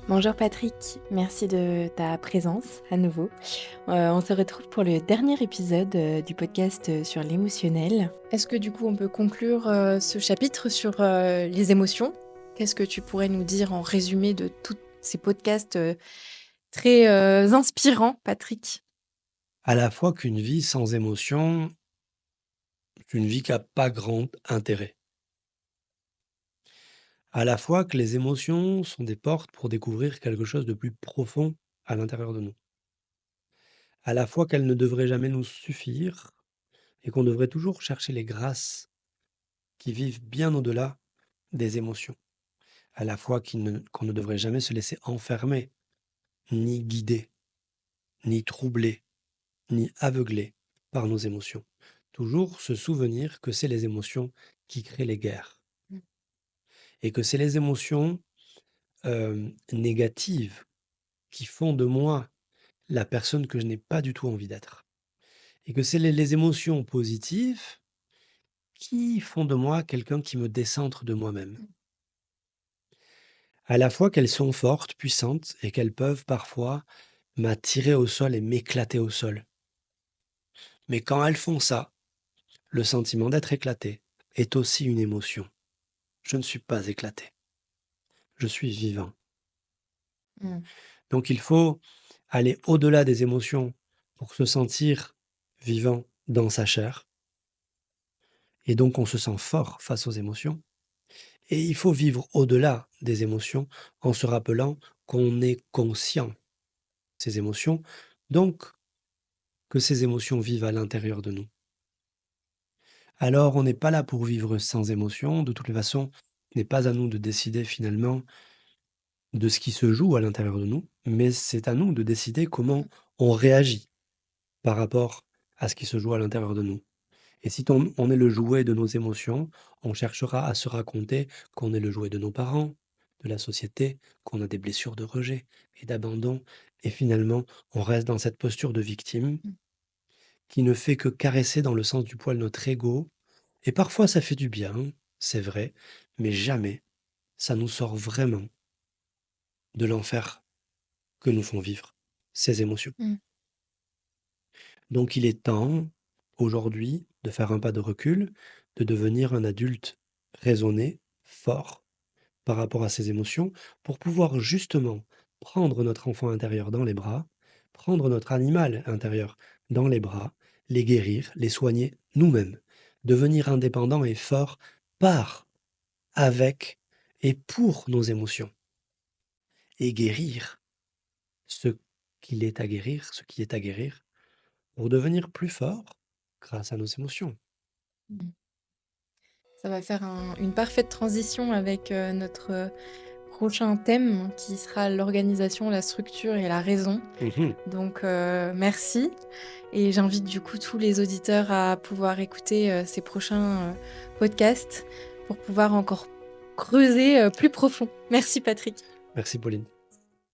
Bonjour Patrick, merci de ta présence à nouveau. On se retrouve pour le dernier épisode du podcast sur l'émotionnel. Est-ce que du coup on peut conclure ce chapitre sur les émotions? Qu'est-ce que tu pourrais nous dire en résumé de tous ces podcasts très inspirants, Patrick? À la fois qu'une vie sans émotion, c'est une vie qui a pas grand intérêt. À la fois que les émotions sont des portes pour découvrir quelque chose de plus profond à l'intérieur de nous. À la fois qu'elles ne devraient jamais nous suffire et qu'on devrait toujours chercher les grâces qui vivent bien au-delà des émotions. À la fois qu'on ne devrait jamais se laisser enfermer, ni guider, ni troubler, ni aveugler par nos émotions. Toujours se souvenir que c'est les émotions qui créent les guerres et que c'est les émotions négatives qui font de moi la personne que je n'ai pas du tout envie d'être et que c'est les émotions positives qui font de moi quelqu'un qui me décentre de moi-même. À la fois qu'elles sont fortes, puissantes et qu'elles peuvent parfois m'attirer au sol et m'éclater au sol. Mais quand elles font ça, le sentiment d'être éclaté est aussi une émotion. Je ne suis pas éclaté, je suis vivant. Mm. Donc il faut aller au-delà des émotions pour se sentir vivant dans sa chair. Et donc on se sent fort face aux émotions. Et il faut vivre au-delà des émotions en se rappelant qu'on est conscient de ces émotions, donc que ces émotions vivent à l'intérieur de nous. Alors on n'est pas là pour vivre sans émotion, de toutes les façons, ce n'est pas à nous de décider finalement de ce qui se joue à l'intérieur de nous, mais c'est à nous de décider comment on réagit par rapport à ce qui se joue à l'intérieur de nous. Et si on est le jouet de nos émotions, on cherchera à se raconter qu'on est le jouet de nos parents, de la société, qu'on a des blessures de rejet et d'abandon. Et finalement, on reste dans cette posture de victime qui ne fait que caresser dans le sens du poil notre ego. Et parfois, ça fait du bien, c'est vrai, mais jamais ça nous sort vraiment de l'enfer que nous font vivre ces émotions. Mm. Donc il est temps, aujourd'hui, de faire un pas de recul, de devenir un adulte raisonné, fort, par rapport à ses émotions, pour pouvoir justement prendre notre enfant intérieur dans les bras, prendre notre animal intérieur dans les bras, les guérir, les soigner nous-mêmes, devenir indépendant et fort par, avec et pour nos émotions, et guérir ce qu'il est à guérir, ce qui est à guérir, pour devenir plus fort grâce à nos émotions. Mm. Ça va faire une parfaite transition avec notre prochain thème qui sera l'organisation, la structure et la raison. Mhm. Donc merci. Et j'invite du coup tous les auditeurs à pouvoir écouter ces prochains podcasts pour pouvoir encore creuser plus profond. Merci Patrick. Merci Pauline.